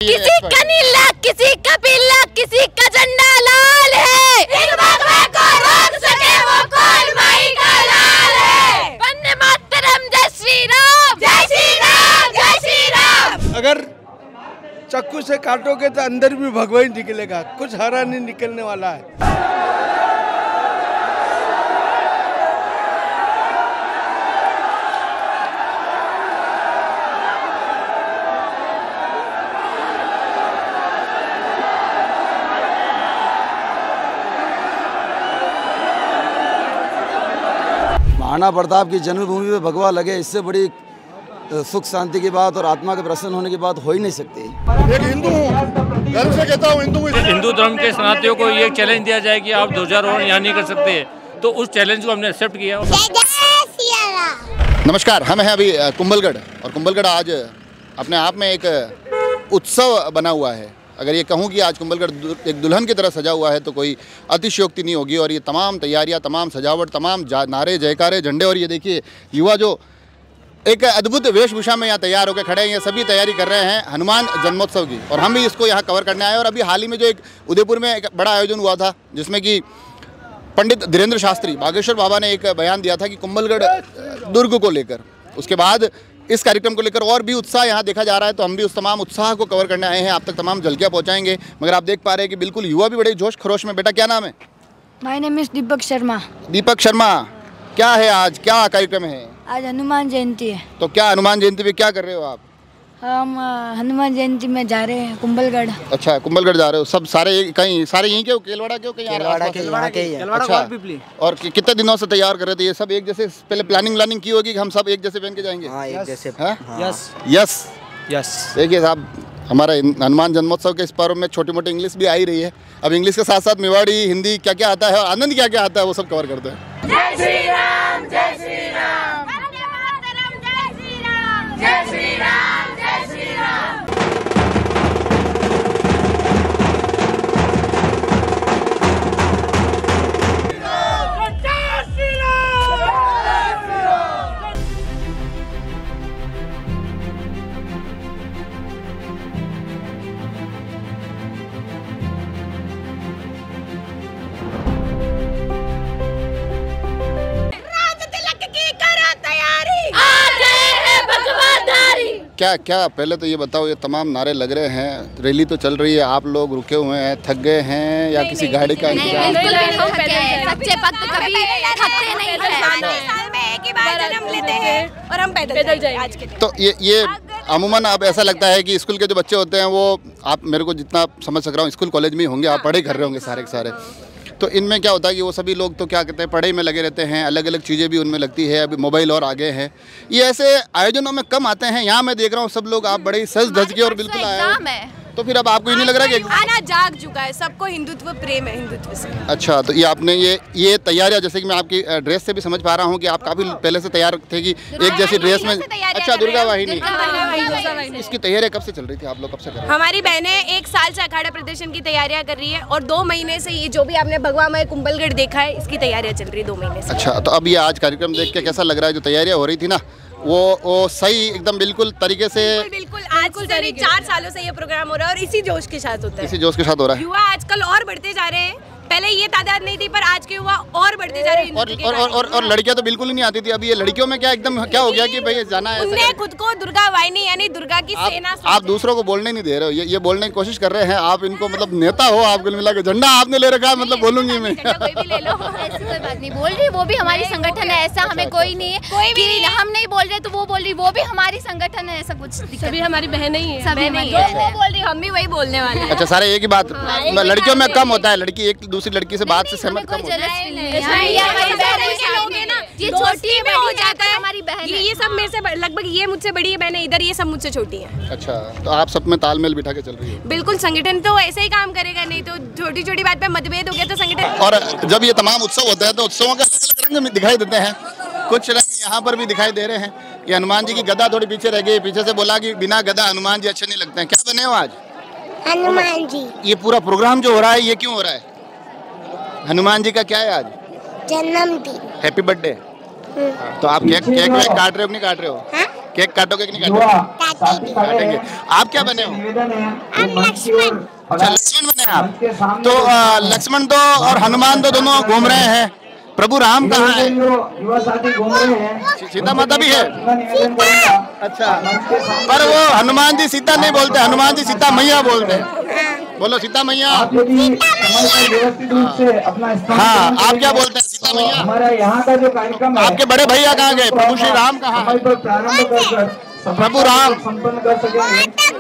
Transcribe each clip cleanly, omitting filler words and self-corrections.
किसी का नीला, किसी का पीला, किसी का झंडा लाल है। इन भगवा को रोक सके वो कौन, माई का लाल है। वंदे मातरम, जय श्री राम, जय श्री राम, जय श्री राम। अगर चाकू से काटोगे तो अंदर भी भगवा ही निकलेगा, कुछ हरा नहीं निकलने वाला है। महाराणा प्रताप की जन्मभूमि पे भगवा लगे, इससे बड़ी सुख शांति की बात और आत्मा के प्रसन्न होने की बात हो ही नहीं सकती। एक हिंदू हूँ, गर्व से कहता हूँ हिंदू धर्म के शरणार्थियों को ये चैलेंज दिया जाए कि आप ध्वजारोहण यहाँ नहीं कर सकते, तो उस चैलेंज को हमने एक्सेप्ट किया। नमस्कार, हम हैं अभी कुंभलगढ़, और कुंभलगढ़ आज अपने आप में एक उत्सव बना हुआ है। अगर ये कहूँ कि आज कुंभलगढ़ एक दुल्हन की तरह सजा हुआ है तो कोई अतिशयोक्ति नहीं होगी। और ये तमाम तैयारियाँ, तमाम सजावट, तमाम नारे, जयकारे, झंडे, और ये देखिए युवा जो एक अद्भुत वेशभूषा में यहाँ तैयार होकर खड़े हैं, ये सभी तैयारी कर रहे हैं हनुमान जन्मोत्सव की। और हम भी इसको यहाँ कवर करने आए। और अभी हाल ही में जो एक उदयपुर में एक बड़ा आयोजन हुआ था, जिसमें कि पंडित धीरेन्द्र शास्त्री बागेश्वर बाबा ने एक बयान दिया था कि कुंभलगढ़ दुर्ग को लेकर, उसके बाद इस कार्यक्रम को लेकर और भी उत्साह यहाँ देखा जा रहा है। तो हम भी उस तमाम उत्साह को कवर करने आए हैं, आप तक तमाम झलकियाँ पहुँचाएंगे। मगर आप देख पा रहे हैं कि बिल्कुल युवा भी बड़े जोश खरोश में। बेटा क्या नाम है? My name is Deepak Sharma. Deepak Sharma, क्या है आज, क्या कार्यक्रम है? आज हनुमान जयंती है। तो क्या हनुमान जयंती पे क्या कर रहे हो आप? हम हनुमान जयंती में जा रहे हैं कुंभलगढ़। अच्छा, कुंभलगढ़ जा रहे हो। सब सारे कहीं, सारे यहीं के हो? केलवाड़ा के हो? कहीं अच्छा, और कितने दिनों से तैयार कर रहे थे? ये सब एक जैसे पहले प्लानिंग की होगी कि हम सब एक जैसे पहन के जाएंगे? हाँ, एक जैसे। Yes yes yes. देखिए साहब, हमारा हनुमान जन्मोत्सव के इस पर्व में छोटी मोटी इंग्लिश भी आ ही रही है। अब इंग्लिश के साथ साथ मेवाड़ी, हिंदी क्या क्या आता है और आनंद क्या क्या आता है, वो सब कवर करते हैं। जय श्री राम, जय श्री राम, वंदे मातरम, जय श्री राम, जय श्री राम, जय श्री राम। क्या क्या पहले तो ये बताओ, ये तमाम नारे लग रहे हैं, रैली तो चल रही है, आप लोग रुके हुए हैं, थक गए हैं या किसी गाड़ी का इंतजार? बिल्कुल भी नहीं थके हैं, सच्चे भक्त कभी थकते नहीं हैं। साल में एक ही बार जन्म लेते हैं और हम पैदल जाएंगे आज के दिन। तो ये अमूमन अब ऐसा लगता है कि स्कूल के जो बच्चे होते हैं वो, आप मेरे को जितना समझ सक रहा हूँ स्कूल कॉलेज में ही होंगे, आप पढ़ाई कर रहे होंगे सारे के सारे। तो इनमें क्या होता है कि वो सभी लोग तो क्या कहते हैं, पढ़ाई में लगे रहते हैं, अलग अलग चीज़ें भी उनमें लगती है, अभी मोबाइल और आगे हैं, ये ऐसे आयोजनों में कम आते हैं। यहाँ मैं देख रहा हूँ सब लोग आप बड़े ही सज धज के और बिल्कुल आए हो। तो फिर अब आपको ये नहीं लग रहा कि आना जाग चुका है, सबको हिंदुत्व प्रेम है, हिंदुत्व से। अच्छा, तो ये आपने ये तैयारियां, जैसे कि मैं आपकी ड्रेस से भी समझ पा रहा हूँ कि आप काफी पहले से तैयार थे कि एक जैसी ड्रेस में। अच्छा, दुर्गा वाहिनी, इसकी तैयारियां कब से चल रही थी, आप लोग कब से कर रहे थे? हमारी बहनें एक साल से अखाड़ा प्रदर्शन की तैयारियां कर रही है और 2 महीने से ये जो भी आपने भगवा में कुंभलगढ़ देखा है, इसकी तैयारियां चल रही है 2 महीने से। अच्छा, तो अब ये आज कार्यक्रम देख के कैसा लग रहा है? जो तैयारियां हो रही थी ना, वो सही एकदम बिल्कुल तरीके से? बिल्कुल आज से नहीं, 4 सालों से ये प्रोग्राम हो रहा है और इसी जोश के साथ होता है। इसी जोश के साथ हो रहा है। युवा आजकल और बढ़ते जा रहे हैं, पहले ये तादाद नहीं थी, पर आज के युवा और बढ़ते जा रहे हैं। और लड़कियां तो बिल्कुल ही नहीं आती थी, अभी ये लड़कियों में क्या एकदम क्या हो गया कि भाई जाना है? उन्हें खुद को दुर्गा वाहिनी यानी दुर्गा की सेना। आप दूसरों को बोलने नहीं दे रहे हो, ये बोलने की कोशिश कर रहे हैं आप इनको, मतलब नेता हो आप, कुल मिला के झंडा आपने ले रखा है, मतलब बोलूंगी मैं। कोई भी ले लो, ऐसी कोई बात नहीं बोल रही, वो भी हमारी संगठन है, ऐसा हमें कोई नहीं है। कोई भी हम नहीं बोल रहे तो वो बोल रही, वो भी हमारी संगठन है, ऐसा कुछ सभी हमारी बहनें ही हैं, सभी वो बोल रही, हम भी वही बोलने वाले हैं। अच्छा, सारे एक ही बात, लड़कियों में कम होता है, लड़की एक दूसरी लड़की से बात सहमत कम होता है। ये छोटी में हो जाता है, हमारी बहन, ये सब मेरे से लगभग, ये मुझसे बड़ी है बहनें इधर, ये सब मुझसे छोटी हैं। अच्छा, तो आप सब में तालमेल बिठा के चल रही है? बिल्कुल, संगठन तो ऐसे ही काम करेगा, नहीं तो छोटी छोटी बात पे मतभेद हो गया तो संगठन। और जब ये तमाम उत्सव होता है तो उत्सवों के अलग अलग रंग दिखाई देते हैं, कुछ रंग यहाँ पर भी दिखाई दे रहे हैं। ये हनुमान जी की गदा थोड़ी पीछे रह गई, पीछे से बोला कि बिना गदा हनुमान जी अच्छे नहीं लगते हैं। क्या बने हो आज? हनुमान जी। ये पूरा प्रोग्राम जो हो रहा है ये क्यों हो रहा है? हनुमान जी का क्या है आज? जन्मदिन। Happy birthday. तो आप केक काट रहे हो कि नहीं काट रहे हो? केक काटोगे कि नहीं काटोगे? काटेंगे। आप क्या बने हो? अच्छा, लक्ष्मण बने आप। तो लक्ष्मण तो और हनुमान तो दोनों घूम रहे हैं, प्रभु राम कहाँ है? सीता माता भी है। अच्छा, पर वो हनुमान जी सीता नहीं बोलते, हनुमान जी सीता मैया बोलते हैं। बोलो सीता मैया। हाँ, आप क्या बोलते हैं? सीता मैया। हमारा यहाँ का जो कार्यक्रम है, आपके बड़े भैया कहाँ गए? प्रभु श्री राम कहाँ है? प्रभु राम संपन्न कर सकेंगे।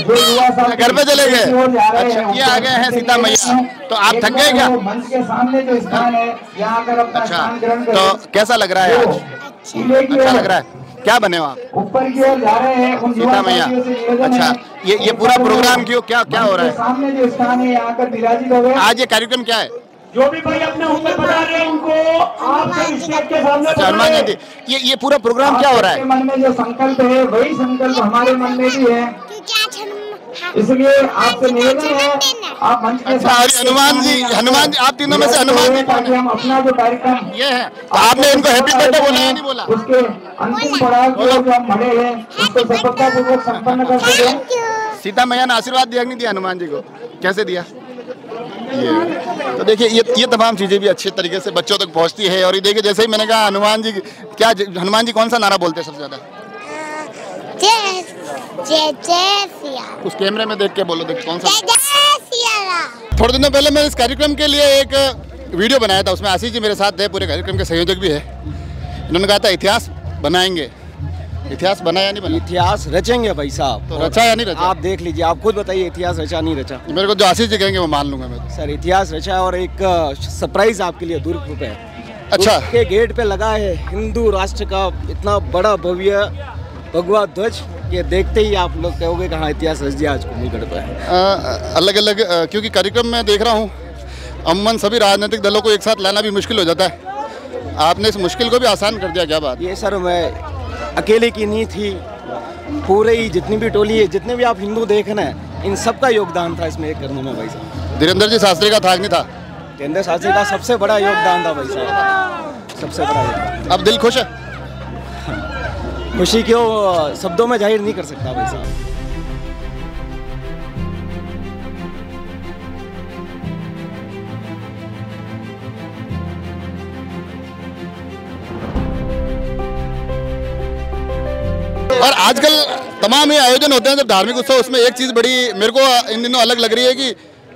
जो युवा घर पे चले गए। अच्छा, ये आ गए हैं सीता मैया। तो आप थक गए क्या? मंच के सामने जो स्थान है, यहाँ कर अपना स्थान ग्रहण करें। तो कैसा लग रहा है आज? अच्छा लग रहा है। क्या बने हो आप? ऊपर की ओर जा रहे हैं सीता मैया। अच्छा, ये पूरा प्रोग्राम क्यों, क्या क्या हो रहा है? सामने जो स्थान है, यहाँ कर विराजित हो गए। आज ये कार्यक्रम क्या है? जो भी भाई अपने ऊपर बता रहे हैं उनको आप स्टेज के सामने। अच्छा, हनुमान जयंती, ये पूरा प्रोग्राम क्या हो रहा है? मन में जो संकल्प है वही संकल्प हमारे मन में भी है, इसलिए आपसे निवेदन है आप मंच के साथ। हनुमान जी, आप तीनों में से हनुमान जी ताकि हम अपना जो कार्यक्रम ये है, तो आपने इनको हैप्पी बर्थडे बोला या नहीं बोला? उसके अंतिम पड़ाव को जो हम बढ़े हैं उसको सफलतापूर्वक संपन्न कर सके। सीता मैया ने आशीर्वाद दिया नहीं दिया हनुमान जी को? कैसे दिया? ये तो देखिए, ये तमाम चीजें भी अच्छे तरीके से बच्चों तक पहुंचती है। और ये देखिए, जैसे ही मैंने कहा हनुमान जी, क्या हनुमान जी कौन सा नारा बोलते हैं सबसे ज्यादा? जय सिया। उस कैमरे में देख के बोलो, देखिए कौन सा। थोड़े दिनों पहले मैं इस कार्यक्रम के लिए एक वीडियो बनाया था, उसमें आशीष जी मेरे साथ थे, पूरे कार्यक्रम के संयोजक भी है। इन्होंने कहा था इतिहास बनाएंगे। इतिहास बना या नहीं बना? इतिहास रचेंगे भाई साहब। तो रचा या नहीं रचा? आप देख लीजिए, आप खुद बताइए इतिहास रचा नहीं रचा। मेरे को जो आशीष जी कहेंगे वो मान लूंगा मैं। सर इतिहास रचा, और एक सरप्राइज आपके लिए दुर्ग पे। अच्छा, के गेट पे लगा है हिंदू राष्ट्र का इतना बड़ा भव्य भगवा ध्वज, ये देखते ही आप लोग कहोगे कहाँ इतिहास रच दिया आज कुंभलगढ़ पे। अलग अलग क्योंकि कार्यक्रम में देख रहा हूँ अमूमन सभी राजनीतिक दलों को एक साथ लाना भी मुश्किल हो जाता है, आपने इस मुश्किल को भी आसान कर दिया। क्या बात? ये सर मैं अकेले की नहीं थी, पूरे ही जितनी भी टोली है, जितने भी आप हिंदू देख रहे हैं, इन सबका योगदान था इसमें एक करने में भाई साहब। धीरेन्द्र जी शास्त्री का था नहीं था? धीरेन्द्र शास्त्री का सबसे बड़ा योगदान था भाई साहब, सबसे बड़ा योगदान। अब दिल खुश है? खुशी क्यों शब्दों में जाहिर नहीं कर सकता भाई साहब। और आजकल तमाम ये आयोजन होते हैं जब धार्मिक उत्सव, उसमें एक चीज़ बड़ी मेरे को इन दिनों अलग लग रही है कि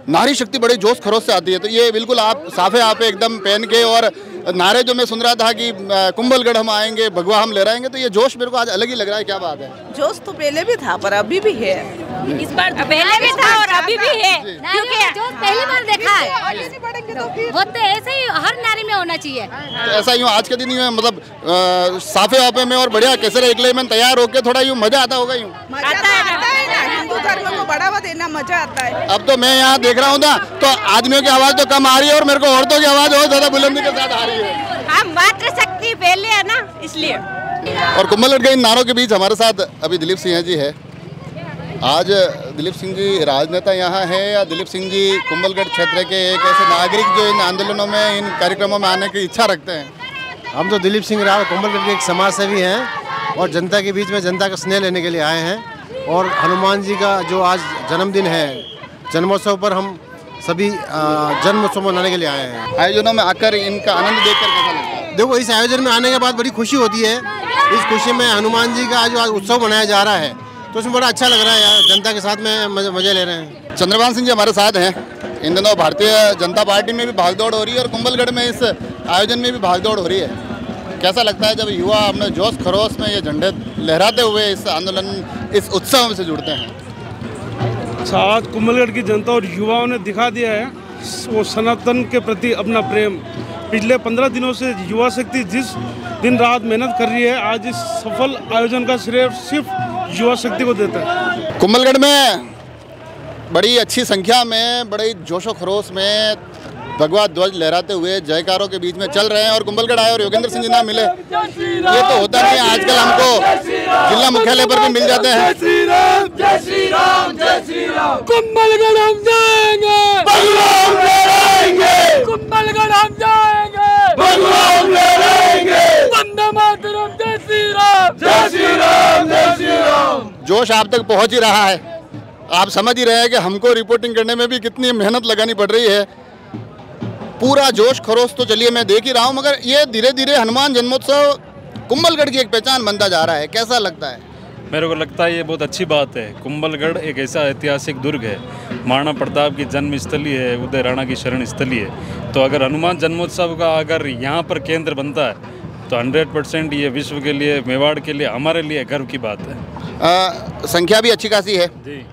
नारी शक्ति बड़ी जोश खरोश से आती है। तो ये बिल्कुल आप साफे आप एकदम पहन के, और नारे जो मैं सुन रहा था कि कुंभलगढ़ हम आएंगे, भगवा हम लहराएंगे, तो ये जोश मेरे को आज अलग ही लग रहा है। क्या बात है? जोश तो पहले भी था पर अभी भी है। इस बार पहले भी था और अभी भी है, क्योंकि जो पहली बार देखा है वो तो ऐसे ही हर नारी में होना चाहिए। तो ऐसा यूँ आज के दिन यूँ मतलब साफे वाफे में और बढ़िया केसर एकले में तैयार होकर थोड़ा यूँ मजा आता होगा। यूँ हिंदू धर्म को बढ़ावा देना मजा आता है। अब तो मैं यहाँ देख रहा हूँ ना, तो आदमियों की आवाज़ तो कम आ रही है और मेरे को औरतों की आवाज़ और ज़्यादा बुलंदी के साथ आ रही है। हम मातृशक्ति पहले है ना, इसलिए। और कुंभलगढ़ के इन नारों के बीच हमारे साथ अभी दिलीप सिंह जी है। आज दिलीप सिंह जी राजनेता यहाँ है या दिलीप सिंह जी कुंभलगढ़ क्षेत्र के एक ऐसे नागरिक जो इन आंदोलनों में, इन कार्यक्रमों में आने की इच्छा रखते हैं? हम तो दिलीप सिंह राव कुंभलगढ़ के एक समाज सेवी हैं और जनता के बीच में जनता का स्नेह लेने के लिए आए हैं। और हनुमान जी का जो आज जन्मदिन है, जन्मोत्सव पर हम सभी जन्मोत्सव मनाने के लिए आए हैं। आयोजनों में आकर इनका आनंद देखकर कैसा लगता है? देखो, इस आयोजन में आने के बाद बड़ी खुशी होती है। इस खुशी में हनुमान जी का जो आज उत्सव मनाया जा रहा है, तो उसमें बड़ा अच्छा लग रहा है यार, जनता के साथ में मजे ले रहे हैं। चंद्रभान सिंह जी हमारे साथ हैं। इन दिनों भारतीय जनता पार्टी में भी भागदौड़ हो रही है और कुंभलगढ़ में इस आयोजन में भी भागदौड़ हो रही है। कैसा लगता है जब युवा अपने जोश खरोश में ये झंडे लहराते हुए इस आंदोलन, इस उत्सव से जुड़ते हैं? आज कुंभलगढ़ की जनता और युवाओं ने दिखा दिया है वो सनातन के प्रति अपना प्रेम। पिछले 15 दिनों से युवा शक्ति जिस दिन रात मेहनत कर रही है, आज इस सफल आयोजन का श्रेय सिर्फ युवा शक्ति को देता है। कुंभलगढ़ में बड़ी अच्छी संख्या में, बड़े जोशो खरोश में भगवा ध्वज लहराते हुए जयकारों के बीच में चल रहे हैं। और कुंभलगढ़ आए और योगेंद्र सिंह जी ना मिले, ये तो होता नहीं। आजकल हमको जिला मुख्यालय पर भी मिल जाते हैं। कुंभलगढ़ हम जाएंगे, कुंभलगढ़ हम जाएंगे, वंदे मातरम, जय श्री राम। जय श्री राम, जय श्री राम। जोश आप तक पहुंच ही रहा है। आप समझ ही रहे हैं कि हमको रिपोर्टिंग करने में भी कितनी मेहनत लगानी पड़ रही है। पूरा जोश खरोश तो चलिए मैं देख ही रहा हूँ, मगर ये धीरे धीरे हनुमान जन्मोत्सव कुंभलगढ़ की एक पहचान बनता जा रहा है। कैसा लगता है? मेरे को लगता है ये बहुत अच्छी बात है। कुंभलगढ़ एक ऐसा ऐतिहासिक दुर्ग है, महाराणा प्रताप की जन्म स्थली है, उदय राणा की शरण स्थली है। तो अगर हनुमान जन्मोत्सव का अगर यहाँ पर केंद्र बनता है तो 100% ये विश्व के लिए, मेवाड़ के लिए, हमारे लिए गर्व की बात है। संख्या भी अच्छी खासी है जी।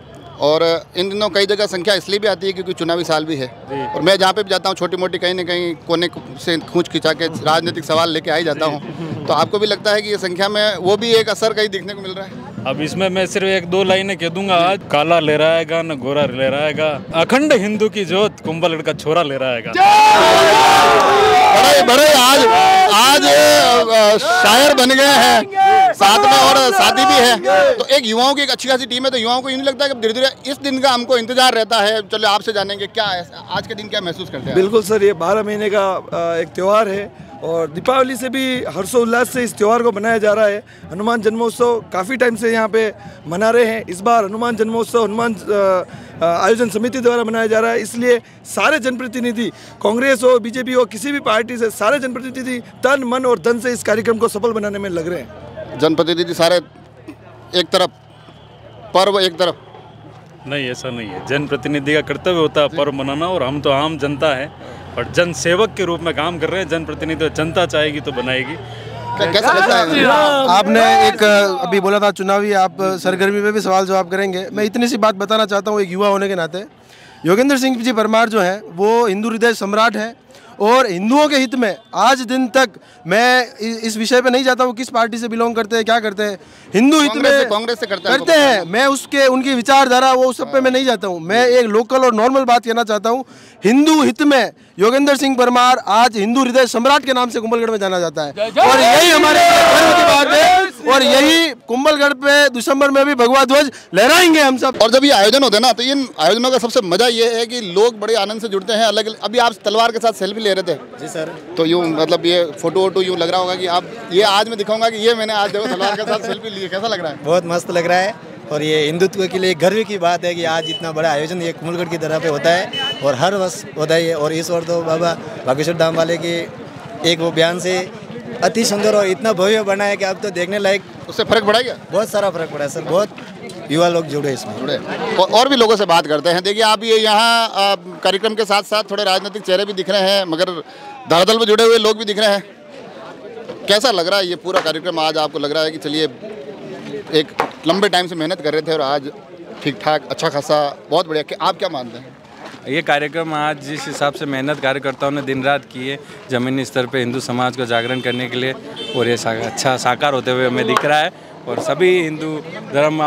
और इन दिनों कई जगह संख्या इसलिए भी आती है क्योंकि चुनावी साल भी है। और मैं जहाँ पे भी जाता हूँ छोटी मोटी कहीं ना कहीं कोने से खींच खिंचा के राजनीतिक सवाल लेके आ ही जाता हूँ। तो आपको भी लगता है कि ये संख्या में वो भी एक असर कहीं दिखने को मिल रहा है? अब इसमें मैं सिर्फ 1-2 लाइनें कह दूंगा। आज काला ले रहेगा न गोरा ले रहेगा, अखंड हिंदू की जोत कुंभलगढ़ का छोरा ले रहेगा। बड़े बड़े आज शायर बन गए हैं, साथ में और शादी भी है। तो एक युवाओं की एक अच्छी खासी टीम है। तो युवाओं को ये नहीं लगता है कि धीरे धीरे इस दिन का हमको इंतजार रहता है? चलो आपसे जानेंगे क्या है आज के दिन, क्या महसूस करते हैं? बिल्कुल सर, ये 12 महीने का एक त्यौहार है और दीपावली से भी हर्षोल्लास से इस त्यौहार को मनाया जा रहा है। हनुमान जन्मोत्सव काफ़ी टाइम से यहाँ पे मना रहे हैं। इस बार हनुमान जन्मोत्सव हनुमान आयोजन समिति द्वारा मनाया जा रहा है, इसलिए सारे जनप्रतिनिधि, कांग्रेस हो, बीजेपी हो, किसी भी पार्टी से सारे जनप्रतिनिधि तन मन और धन से इस कार्यक्रम को सफल बनाने में लग रहे हैं। जनप्रतिनिधि सारे एक तरफ, पर्व एक तरफ? नहीं, ऐसा नहीं है। जनप्रतिनिधि का कर्तव्य होता है पर्व मनाना, और हम तो आम जनता है और जन सेवक के रूप में काम कर रहे हैं। जनप्रतिनिधि जनता चाहेगी तो बनाएगी। कैसा लगता है? आपने एक अभी बोला था चुनावी, आप सरगर्मी पे भी सवाल जवाब करेंगे। मैं इतनी सी बात बताना चाहता हूँ एक युवा होने के नाते। योगेंद्र सिंह जी परमार जो हैं वो हिंदू हृदय सम्राट हैं और हिंदुओं के हित में आज दिन तक, मैं इस विषय पे नहीं जाता हूँ किस पार्टी से बिलोंग करते हैं, क्या करते हैं, हिंदू हित में कांग्रेस से करते हैं। मैं उनकी विचारधारा वो सब पे मैं नहीं जाता हूँ। मैं एक लोकल और नॉर्मल बात कहना चाहता हूँ। हिंदू हित में योगेंद्र सिंह परमार आज हिंदू हृदय सम्राट के नाम से कुंभलगढ़ में जाना जाता है और यही हमारे गर्व की बात है। और यही कुंभलगढ़ पे दिसंबर में भी भगवा ध्वज लहराएंगे हम सब। और जब ये आयोजन होते हैं ना, तो इन आयोजनों का सबसे मजा ये है कि लोग बड़े आनंद से जुड़ते हैं। अलग अभी आप तलवार के साथ सेल्फी ले रहे थे जी सर, तो यूँ मतलब ये फोटो वोटो यूँ लग रहा होगा कि आप ये आज मैं दिखाऊंगा कि ये मैंने आज देखो तलवार के साथ सेल्फी ली। कैसा लग रहा है? बहुत मस्त लग रहा है और ये हिंदुत्व के लिए गर्व की बात है कि आज इतना बड़ा आयोजन ये कुंभलगढ़ की तरह पे होता है और हर वर्ष होता है। और इस बार तो बाबा बागेश्वर धाम वाले के एक वो बयान से अति सुंदर और इतना भव्य बना है कि अब तो देखने लायक। उससे फर्क पड़ा क्या? बहुत सारा फर्क पड़ा है सर, बहुत युवा लोग जुड़े इसमें। जुड़े और भी लोगों से बात करते हैं। देखिए आप ये यहाँ कार्यक्रम के साथ साथ थोड़े राजनीतिक चेहरे भी दिख रहे हैं, मगर धरातल पर जुड़े हुए लोग भी दिख रहे हैं। कैसा लग रहा है ये पूरा कार्यक्रम? आज आपको लग रहा है कि चलिए एक लंबे टाइम से मेहनत कर रहे थे और आज ठीक ठाक अच्छा खासा बहुत बढ़िया। आप क्या मानते हैं? ये कार्यक्रम आज जिस हिसाब से मेहनत कार्यकर्ताओं ने दिन रात की है ज़मीनी स्तर पे हिंदू समाज को जागरण करने के लिए, और ये अच्छा साकार होते हुए हमें दिख रहा है। और सभी हिंदू धर्म,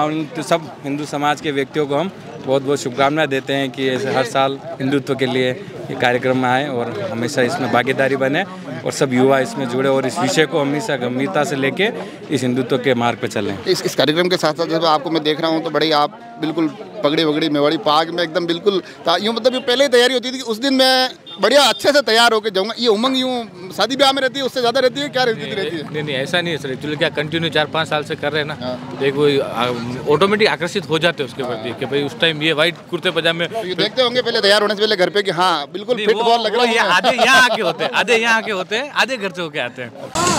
सब हिंदू समाज के व्यक्तियों को हम बहुत बहुत शुभकामनाएं देते हैं कि ऐसे हर साल हिंदुत्व के लिए ये कार्यक्रम में आए और हमेशा इसमें भागीदारी बने और सब युवा इसमें जुड़े और इस विषय को हमेशा गंभीरता से लेके इस हिंदुत्व के मार्ग पे चलें। इस कार्यक्रम के साथ साथ जब आपको मैं देख रहा हूँ तो बड़ी आप बिल्कुल पगड़ी वगड़ी मेवाड़ी पाग में एकदम बिल्कुल यूँ मतलब पहले ही तैयारी होती थी कि उस दिन मैं बढ़िया अच्छे से तैयार होकर जाऊँगा। ये उमंग यूँ शादी ब्याह में रहती है, उससे ज़्यादा रहती है? क्या रहती है? नहीं, ऐसा नहीं है सर। एक्चुअली क्या कंटिन्यू 4-5 साल से कर रहे हैं ना, देखो ऑटोमेटिक आकर्षित हो जाते हैं उसके प्रति कि भाई उस टाइम ये वाइट कुर्ते पजामे देखते होंगे पहले तैयार होने से पहले घर पे कि हाँ बिल्कुल फिट बॉल लग रहा है। आधे यहाँ आके होते हैं, आधे यहाँ आके होते हैं, आधे घर से होके आते हैं।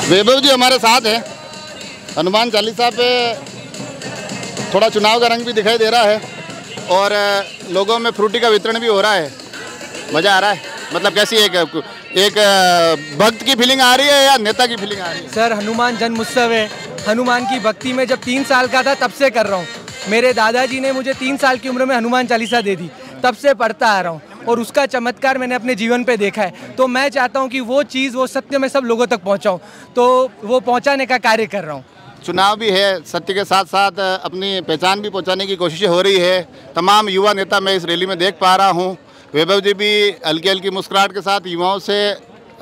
वैभव जी हमारे साथ है। हनुमान चालीसा पे थोड़ा चुनाव का रंग भी दिखाई दे रहा है और लोगों में फ्रूटी का वितरण भी हो रहा है। मज़ा आ रहा है? मतलब कैसी एक भक्त की फीलिंग आ रही है या नेता की फीलिंग आ रही है? सर हनुमान जन्म उत्सव है। हनुमान की भक्ति में जब 3 साल का था तब से कर रहा हूँ। मेरे दादाजी ने मुझे 3 साल की उम्र में हनुमान चालीसा दे दी, तब से पढ़ता आ रहा हूँ और उसका चमत्कार मैंने अपने जीवन पे देखा है। तो मैं चाहता हूँ कि वो चीज़, वो सत्य मैं सब लोगों तक पहुँचाऊँ, तो वो पहुँचाने का कार्य कर रहा हूँ। चुनाव भी है, सत्य के साथ साथ अपनी पहचान भी पहुँचाने की कोशिशें हो रही है। तमाम युवा नेता मैं इस रैली में देख पा रहा हूँ। वैभव जी भी हल्की हल्की मुस्कुराहट के साथ युवाओं से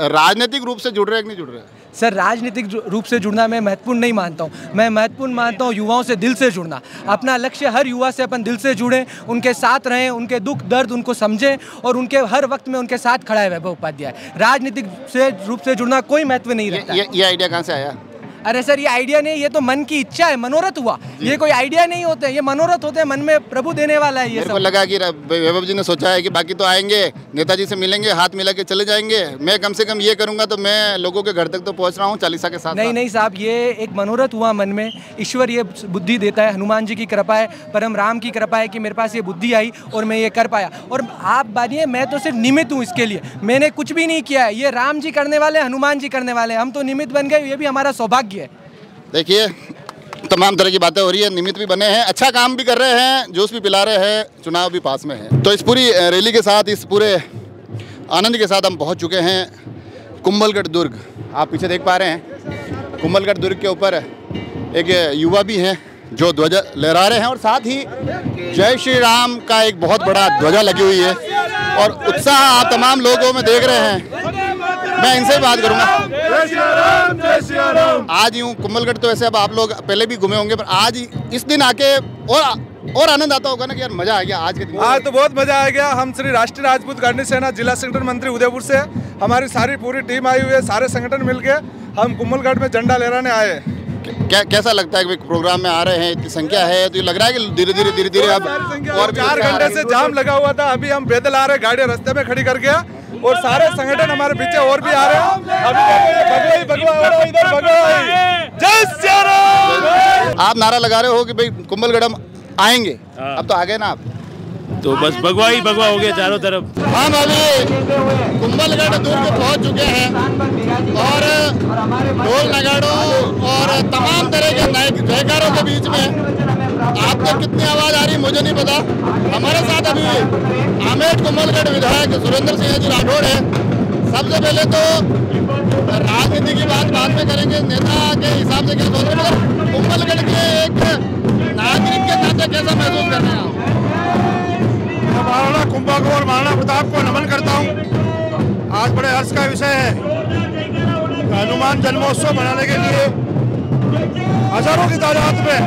राजनीतिक रूप से जुड़ रहे हैं कि नहीं जुड़ रहे? सर राजनीतिक रूप से जुड़ना मैं महत्वपूर्ण नहीं मानता हूँ। मैं महत्वपूर्ण मानता हूँ युवाओं से दिल से जुड़ना। अपना लक्ष्य हर युवा से अपन दिल से जुड़ें, उनके साथ रहें, उनके दुख दर्द उनको समझें और उनके हर वक्त में उनके साथ खड़ा है वैभव उपाध्याय। राजनीतिक से रूप से जुड़ना कोई महत्व नहीं रखता। ये आइडिया कहाँ से आया? अरे सर ये आइडिया नहीं, ये तो मन की इच्छा है, मनोरथ हुआ। ये कोई आइडिया नहीं होते, ये मनोरथ होते हैं, मन में प्रभु देने वाला है। ये मेरे को लगा कि वैभव जी ने सोचा है कि बाकी तो आएंगे, नेताजी से मिलेंगे, हाथ मिला के चले जाएंगे, मैं कम से कम ये करूंगा तो मैं लोगों के घर तक तो पहुंच रहा हूँ चालीसा के साथ। नहीं साहब, ये एक मनोरथ हुआ मन में। ईश्वर ये बुद्धि देता है, हनुमान जी की कृपा है, परम राम की कृपा है कि मेरे पास ये बुद्धि आई और मैं ये कर पाया। और आप मानिए मैं तो सिर्फ निमित्त हूँ इसके लिए, मैंने कुछ भी नहीं किया है। ये राम जी करने वाले, हनुमान जी करने वाले, हम तो निमित्त बन गए, ये भी हमारा सौभाग्य है। देखिए तमाम तरह की बातें हो रही है, निमित्त भी बने हैं, अच्छा काम भी कर रहे हैं, जूस भी पिला रहे हैं, चुनाव भी पास में है। तो इस पूरी रैली के साथ, इस पूरे आनंद के साथ हम पहुंच चुके हैं कुंभलगढ़ दुर्ग। आप पीछे देख पा रहे हैं कुंभलगढ़ दुर्ग के ऊपर एक युवा भी हैं जो ध्वजा लहरा रहे हैं और साथ ही जय श्री राम का एक बहुत बड़ा ध्वजा लगी हुई है और उत्साह आप तमाम लोगों में देख रहे हैं। मैं इनसे बात करूंगा। आज यूँ कुंभलगढ़ तो वैसे अब आप लोग पहले भी घूमे होंगे, पर आज इस दिन आके और आनंद आता होगा ना कि यार मजा आ गया आज के दिन। आज तो बहुत मजा आ गया। हम श्री राष्ट्रीय राजपूत गार्डी सेना जिला संगठन मंत्री उदयपुर से हमारी सारी पूरी टीम आई हुई है, सारे संगठन मिलके हम कुंभलगढ़ में झंडा लहराने आए। कैसा लगता है कि प्रोग्राम में आ रहे हैं, इतनी संख्या है तो लग रहा है कि धीरे धीरे अब और 4 घंटे से जाम लगा हुआ था, अभी हम पैदल आ रहे, गाड़ियां रास्ते में खड़ी करके और सारे संगठन हमारे पीछे और भी आ रहे हैं। अभी जय श्री राम आप नारा लगा रहे हो कि भाई कुंभलगढ़ हम आएंगे, अब तो आ गए ना आप, तो बस भगवा ही भगवा हो गया चारों तरफ। हम अभी कुंभलगढ़ दुर्ग पहुंच चुके हैं और ढोल नगाड़ों और तमाम तरह के नए जयकारों के बीच में आप तक कितनी आवाज़ आ रही मुझे नहीं पता। हमारे साथ अभी आमेर कुंभलगढ़ विधायक सुरेंद्र सिंह जी राठौड़ है। सबसे पहले तो राजनीति की बात बाद में करेंगे, नेता के हिसाब से क्या सोच रहे हैं, मगर कुंभलगढ़ के एक नागरिक के नाते कैसा महसूस कर रहे हैं आप? महाराणा कुंभा को और महाराणा प्रताप को नमन करता हूँ। आज बड़े हर्ष का विषय है, हनुमान जन्मोत्सव मनाने के लिए हजारों की तादाद में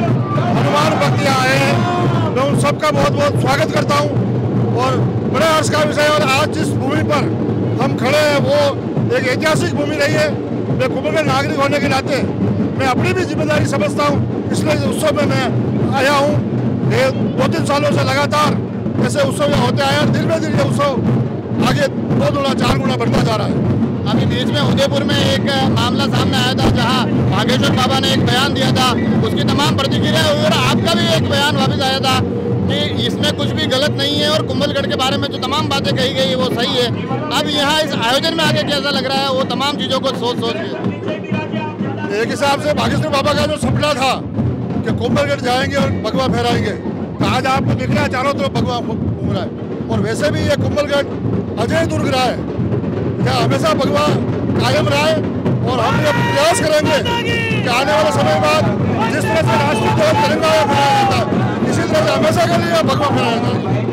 हनुमान भक्त यहाँ आए हैं। मैं उन सबका बहुत बहुत स्वागत करता हूँ और बड़े हर्ष का विषय। और आज जिस भूमि पर हम खड़े हैं वो एक ऐतिहासिक भूमि रही है। मैं कुंभलगढ़ नागरिक होने के नाते मैं अपनी भी जिम्मेदारी समझता हूँ, इसलिए इस उत्सव में मैं आया हूँ। 2-3 सालों से लगातार ऐसे उत्सव होते आए हैं, दिन में दिन ये उत्सव आगे 2 गुना 4 गुना बढ़ता जा रहा है। अभी बीच में उदयपुर में एक मामला सामने आया था जहां बागेश्वर बाबा ने एक बयान दिया था, उसकी तमाम प्रतिक्रिया हुई और आपका भी एक बयान वापस आया था कि इसमें कुछ भी गलत नहीं है और कुंभलगढ़ के बारे में जो तमाम बातें कही गई वो सही है। अब यहाँ इस आयोजन में आगे कैसा लग रहा है, वो तमाम चीज़ों को सोच के एक हिसाब से बागेश्वर बाबा का जो सपना था कि कुंभलगढ़ जाएंगे और भगवा फहराएंगे, तो आज आपको दिख रहा है चारों तरफ भगवा घूम रहा है। और वैसे भी ये कुंभलगढ़ अजय दुर्ग रहा है, क्या हमेशा भगवा कायम रहा है। और हम ये प्रयास करेंगे कि आने वाले समय बाद जिस तरह से राष्ट्रीय ध्वज तिरंगा फहराया जाता है, इसी तरह से हमेशा के लिए भगवा फहराया जाता है।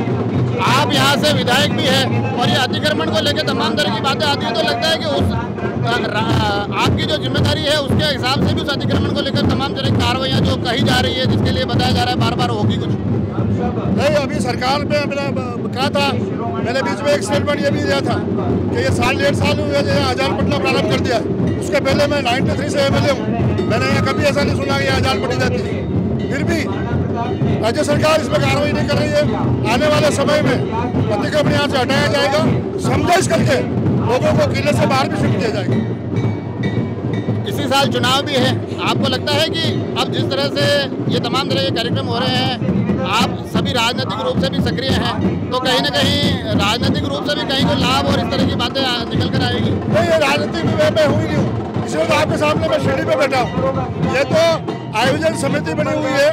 आप यहाँ से विधायक भी हैं और ये अतिक्रमण को लेकर तमाम तरह की बातें आती है, तो लगता है कि उस आपकी जो जिम्मेदारी है उसके हिसाब से भी उस अतिक्रमण को लेकर तमाम तरह की कार्रवाइयाँ जो कही जा रही है, जिसके लिए बताया जा रहा है बार बार होगी कुछ नहीं। अभी सरकार में मैंने कहा था, मैंने बीच में एक स्टेटमेंट ये भी दिया था कि ये 1.5 साल हुए आजाद पट्टी प्रारंभ कर दिया। उसके पहले मैं 93 से MLA हूँ, मैंने यहाँ कभी ऐसा नहीं सुना कि आजाद पट्टी जाती है। फिर भी राज्य सरकार इसमें कार्रवाई नहीं कर रही है। आने वाले समय में अतिक्रमण यहाँ से हटाया जाएगा, समझाइश करके लोगों को किले से बाहर भी शिफ्ट किया जाएगा। इसी साल चुनाव भी है, आपको लगता है कि अब जिस तरह से ये तमाम तरह के कार्यक्रम हो रहे हैं, आप सभी राजनीतिक रूप से भी सक्रिय हैं, तो कहीं ना कहीं राजनीतिक रूप से भी कहीं को लाभ और इस तरह की बातें निकल कर आएगी? नहीं, ये राजनीतिक में मैं हुई नहीं हूँ, इसलिए तो आपके सामने मैं सीढ़ी पे बैठा हूँ। ये तो आयोजन समिति बनी हुई है,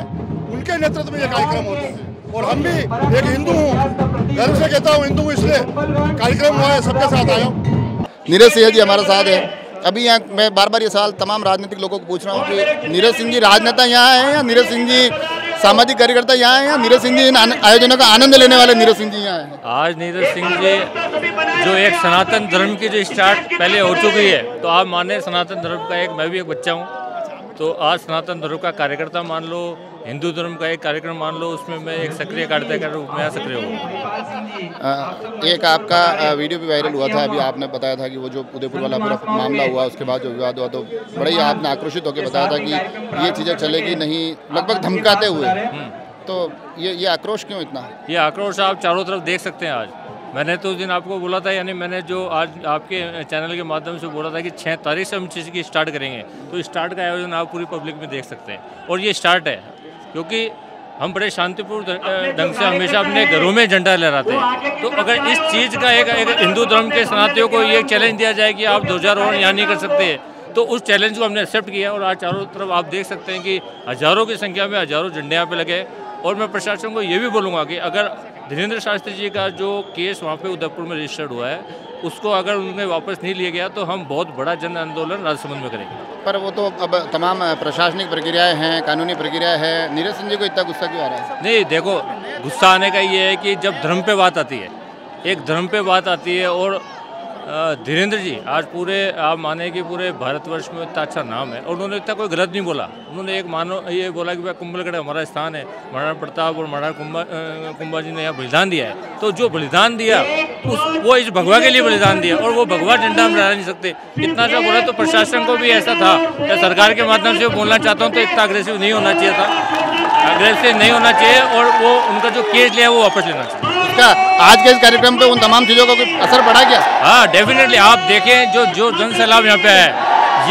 उनके नेतृत्व में ये कार्यक्रम होता है। और हम भी एक हिंदू हूँ, गर्व से कहता हूँ हिंदू हूँ, इसलिए कार्यक्रम हुआ है, सबके साथ आया हूँ। नीरज सिंह जी हमारे साथ है। अभी यहाँ मैं बार बार ये सवाल तमाम राजनीतिक लोगों को पूछ रहा हूँ कि नीरज सिंह जी राजनेता यहाँ हैं या नीरज सिंह जी सामाजिक कार्यकर्ता यहाँ हैं या नीरज सिंह जी इन आयोजनों का आनंद लेने वाले नीरज सिंह जी यहाँ हैं? आज नीरज सिंह जी जो एक सनातन धर्म की जो स्टार्ट पहले हो चुकी है, तो आप माने सनातन धर्म का मैं भी एक बच्चा हूँ, तो आज सनातन धर्म का कार्यकर्ता मान लो, हिंदू धर्म का एक कार्यक्रम मान लो, उसमें मैं एक सक्रिय कार्यकर्ता के रूप में सक्रिय हूँ। एक आपका वीडियो भी वायरल हुआ था, अभी आपने बताया था कि वो जो उदयपुर वाला पूरा मामला हुआ, उसके बाद जो विवाद हुआ, तो बड़े ही आपने आक्रोशित होकर बताया था कि ये चीज़ें चलेगी नहीं, लगभग धमकाते हुए। तो ये आक्रोश क्यों इतना? ये आक्रोश आप चारों तरफ देख सकते हैं। आज मैंने तो उस दिन आपको बोला था, यानी मैंने जो आज आपके चैनल के माध्यम से बोला था कि 6 तारीख से हम चीज़ की स्टार्ट करेंगे, तो स्टार्ट का आयोजन आप पूरी पब्लिक में देख सकते हैं। और ये स्टार्ट है क्योंकि हम बड़े शांतिपूर्ण ढंग से हमेशा अपने घरों में झंडा लहराते हैं। तो अगर इस चीज़ का एक हिंदू धर्म के शरणार्थियों को ये चैलेंज दिया जाए कि आप ध्वजारोहण यहाँ नहीं कर सकते, तो उस चैलेंज को हमने एक्सेप्ट किया। और आज चारों तरफ आप देख सकते हैं कि हज़ारों की संख्या में हज़ारों झंडे यहाँ पे लगे। और मैं प्रशासन को ये भी बोलूँगा कि अगर धीरेन्द्र शास्त्री जी का जो केस वहाँ पे उदयपुर में रजिस्टर्ड हुआ है, उसको अगर उन्हें वापस नहीं लिया गया तो हम बहुत बड़ा जन आंदोलन राजसमंद में करेंगे। पर वो तो अब तमाम प्रशासनिक प्रक्रियाएं हैं, कानूनी प्रक्रिया है, नीरज सिंह जी को इतना गुस्सा क्यों आ रहा है? नहीं, देखो, गुस्सा आने का ये है कि जब धर्म पे बात आती है, एक धर्म पे बात आती है, और धीरेन्द्र जी आज पूरे आप माने कि पूरे भारतवर्ष में इतना अच्छा नाम है, और उन्होंने इतना कोई गलत नहीं बोला। उन्होंने एक ये बोला कि भाई कुंभलगढ़ हमारा स्थान है, महाराणा प्रताप और महाराणा कुंभा जी ने यहाँ बलिदान दिया है। तो जो बलिदान दिया वो इस भगवा के लिए बलिदान दिया, और वो भगवा झंडा हम लहरा नहीं सकते। इतना सा बोला तो प्रशासन को भी ऐसा था, या सरकार के माध्यम से बोलना चाहता हूँ तो इतना अग्रेसिव नहीं होना चाहिए था, अग्रेसिव नहीं होना चाहिए, और वो उनका जो केस लिया वो वापस लेना चाहिए। आज के इस कार्यक्रम पे उन तमाम चीज़ों का कोई असर पड़ा क्या? हाँ, डेफिनेटली। आप देखें जो जन सैलाब यहाँ पे है,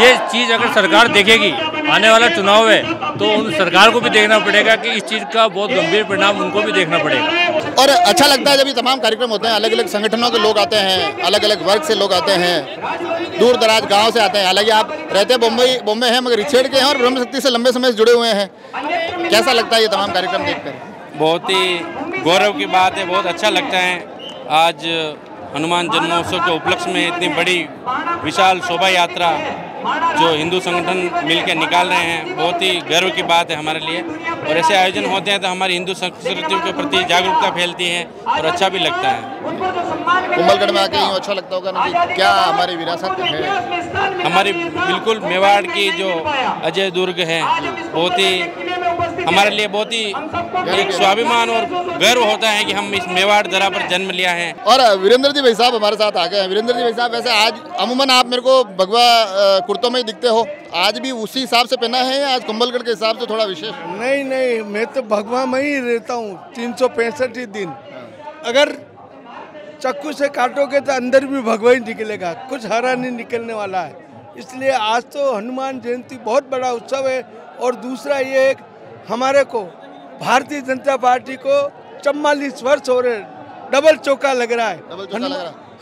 ये चीज़ अगर सरकार देखेगी, आने वाला चुनाव है, तो उन सरकार को भी देखना पड़ेगा कि इस चीज़ का बहुत गंभीर परिणाम उनको भी देखना पड़ेगा। और अच्छा लगता है जब ये तमाम कार्यक्रम होते हैं, अलग अलग संगठनों के लोग आते हैं, अलग अलग वर्ग से लोग आते हैं, दूर दराज गाँव से आते हैं। हालांकि आप रहते बॉम्बे हैं, मगर रिछेड़ के हैं और ब्रह्म शक्ति से लंबे समय से जुड़े हुए हैं। कैसा लगता है ये तमाम कार्यक्रम देखकर? बहुत ही गौरव की बात है, बहुत अच्छा लगता है। आज हनुमान जन्मोत्सव के उपलक्ष्य में इतनी बड़ी विशाल शोभा यात्रा जो हिंदू संगठन मिलकर निकाल रहे हैं, बहुत ही गर्व की बात है हमारे लिए। और ऐसे आयोजन होते हैं तो हमारी हिंदू संस्कृति के प्रति जागरूकता फैलती है और अच्छा भी लगता है। कुंभलगढ़ में आके यूँ अच्छा लगता होगा ना कि क्या हमारी विरासत है, हमारी बिल्कुल मेवाड़ की जो अजय दुर्ग है, बहुत ही हमारे लिए बहुत ही एक स्वाभिमान और गर्व होता है कि हम इस मेवाड़ धरा पर जन्म लिया है। और वीरेंद्र जी भाई साहब हमारे साथ आ गए हैं। वीरेंद्र जी भाई साहब, वैसे आज अमूमन आप मेरे को भगवा कुर्तों में ही दिखते हो, आज भी उसी हिसाब से पहना है या आज कुंभलगढ़ के हिसाब से थोड़ा विशेष? नहीं, मैं तो भगवा में ही रहता हूँ 365 दिन। अगर चाकू से काटोगे तो अंदर भी भगवा ही निकलेगा, कुछ हरा नहीं निकलने वाला है। इसलिए आज तो हनुमान जयंती बहुत बड़ा उत्सव है। और दूसरा ये हमारे को भारतीय जनता पार्टी को 44 वर्ष हो रहे, डबल चौका लग रहा है।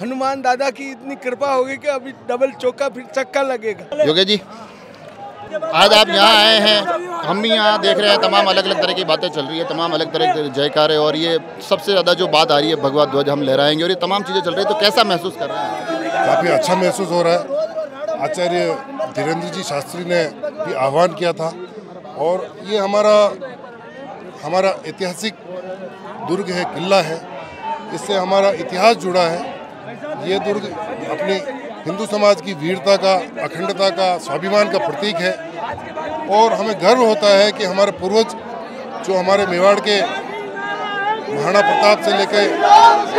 हनुमान दादा की इतनी कृपा होगी कि अभी डबल चौका फिर चक्का लगेगा। योगेश जी, आज आप यहाँ आए हैं, हम भी यहाँ देख रहे हैं, तमाम अलग अलग तरह की बातें चल रही है, तमाम अलग तरह के जयकारे, और ये सबसे ज़्यादा जो बात आ रही है भगवा ध्वज हम लहराएंगे, और ये तमाम चीज़ें चल रही है, तो कैसा महसूस कर रहे हैं? काफ़ी अच्छा महसूस हो रहा है। आचार्य धीरेन्द्र जी शास्त्री ने भी आह्वान किया था, और ये हमारा ऐतिहासिक दुर्ग है, किला है, इससे हमारा इतिहास जुड़ा है। ये दुर्ग अपनी हिंदू समाज की वीरता का, अखंडता का, स्वाभिमान का प्रतीक है। और हमें गर्व होता है कि हमारे पूर्वज जो हमारे मेवाड़ के महाराणा प्रताप से लेकर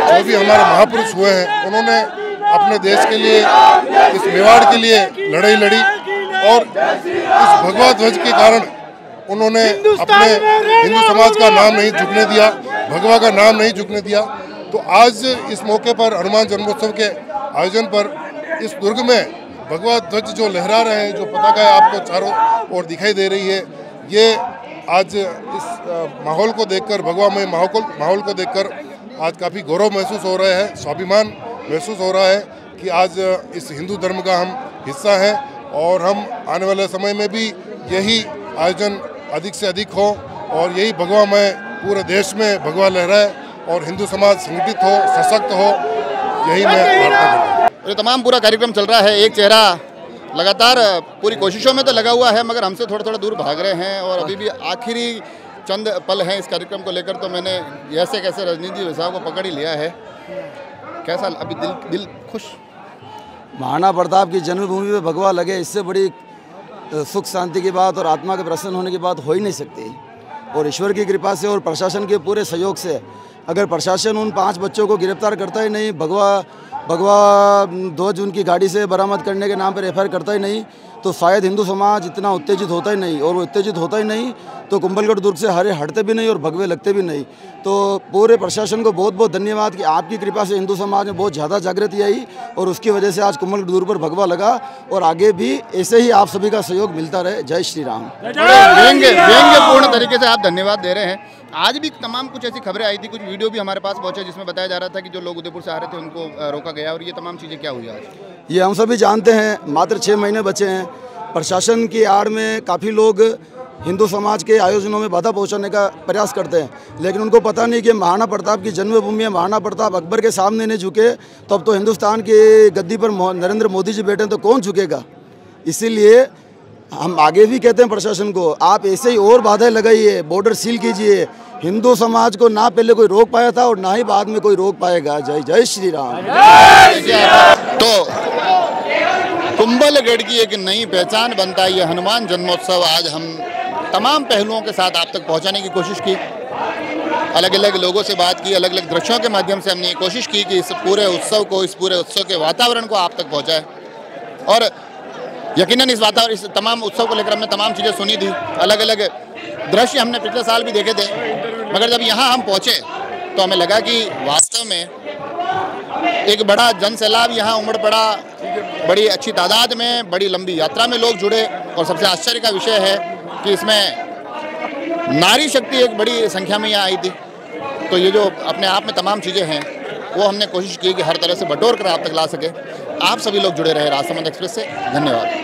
जो भी हमारे महापुरुष हुए हैं, उन्होंने अपने देश के लिए, इस मेवाड़ के लिए लड़ाई लड़ी, और इस भगवा ध्वज के कारण उन्होंने अपने हिंदू समाज का नाम नहीं झुकने दिया, भगवा का नाम नहीं झुकने दिया। तो आज इस मौके पर हनुमान जन्मोत्सव के आयोजन पर इस दुर्ग में भगवा ध्वज जो लहरा रहे हैं, जो पताका आपको चारों ओर दिखाई दे रही है, ये आज इस माहौल को देखकर, भगवा में माहौल को देखकर आज काफ़ी गौरव महसूस हो रहा है, स्वाभिमान महसूस हो रहा है कि आज इस हिंदू धर्म का हम हिस्सा हैं। और हम आने वाले समय में भी यही आयोजन अधिक से अधिक हो, और यही भगवा में पूरे देश में भगवा लहराए, और हिंदू समाज संगठित हो, सशक्त हो, यही मैं प्रार्थना करता हूँ। ये तमाम पूरा कार्यक्रम चल रहा है, एक चेहरा लगातार पूरी कोशिशों में तो लगा हुआ है, मगर हमसे थोड़ा थोड़ा दूर भाग रहे हैं, और अभी भी आखिरी चंद पल हैं इस कार्यक्रम को लेकर। तो मैंने ऐसे कैसे रजनीश जी साहब को पकड़ ही लिया है। कैसा अभी दिल खुश? महाराणा प्रताप की जन्मभूमि पे भगवा लगे, इससे बड़ी सुख शांति की बात और आत्मा के प्रसन्न होने की बात हो ही नहीं सकती। और ईश्वर की कृपा से और प्रशासन के पूरे सहयोग से अगर प्रशासन उन 5 बच्चों को गिरफ्तार करता ही नहीं, भगवा ध्वज उनकी गाड़ी से बरामद करने के नाम पर एफआईआर करता ही नहीं, तो शायद हिंदू समाज इतना उत्तेजित होता ही नहीं। और वो उत्तेजित होता ही नहीं तो कुंभलगढ़ दुर्ग से हरे हटते भी नहीं और भगवे लगते भी नहीं। तो पूरे प्रशासन को बहुत बहुत धन्यवाद कि आपकी कृपा से हिंदू समाज में बहुत ज़्यादा जागृति आई और उसकी वजह से आज कुंभलगढ़ दुर्ग पर भगवा लगा और आगे भी ऐसे ही आप सभी का सहयोग मिलता रहे। जय श्री राम। व्यंग्यपूर्ण तरीके से आप धन्यवाद दे रहे हैं। आज भी तमाम कुछ ऐसी खबरें आई थी, कुछ वीडियो भी हमारे पास पहुंचे जिसमें बताया जा रहा था कि जो लोग उदयपुर से आ रहे थे उनको रोका गया, और ये तमाम चीज़ें क्या हुई आज? ये हम सभी जानते हैं, मात्र 6 महीने बचे हैं। प्रशासन की आड़ में काफ़ी लोग हिंदू समाज के आयोजनों में बाधा पहुंचाने का प्रयास करते हैं, लेकिन उनको पता नहीं कि महाराणा प्रताप की जन्मभूमि है। महाराणा प्रताप अकबर के सामने नहीं झुके तो अब तो हिंदुस्तान की गद्दी पर नरेंद्र मोदी जी बैठे तो कौन झुकेगा। इसीलिए हम आगे भी कहते हैं प्रशासन को, आप ऐसे ही और बाधाएं लगाइए, बॉर्डर सील कीजिए। हिंदू समाज को ना पहले कोई रोक पाया था और ना ही बाद में कोई रोक पाएगा। जय जय श्री राम। तो कुंभलगढ़ की एक नई पहचान बनता है ये हनुमान जन्मोत्सव। आज हम तमाम पहलुओं के साथ आप तक पहुंचाने की कोशिश की, अलग अलग लोगों से बात की, अलग अलग दृश्यों के माध्यम से हमने ये कोशिश की कि इस पूरे उत्सव के वातावरण को आप तक पहुंचाए। और यकीनन इस तमाम उत्सव को लेकर हमने तमाम चीज़ें सुनी थी, अलग अलग दृश्य हमने पिछले साल भी देखे थे, मगर जब यहाँ हम पहुँचे तो हमें लगा कि वास्तव में एक बड़ा जन सैलाब यहाँ उमड़ पड़ा। बड़ी अच्छी तादाद में, बड़ी लंबी यात्रा में लोग जुड़े और सबसे आश्चर्य का विषय है कि इसमें नारी शक्ति एक बड़ी संख्या में यहाँ आई थी। तो ये जो अपने आप में तमाम चीज़ें हैं वो हमने कोशिश की कि हर तरह से बटोर कर आप तक ला सके। आप सभी लोग जुड़े रहे राजसमंद एक्सप्रेस से। धन्यवाद।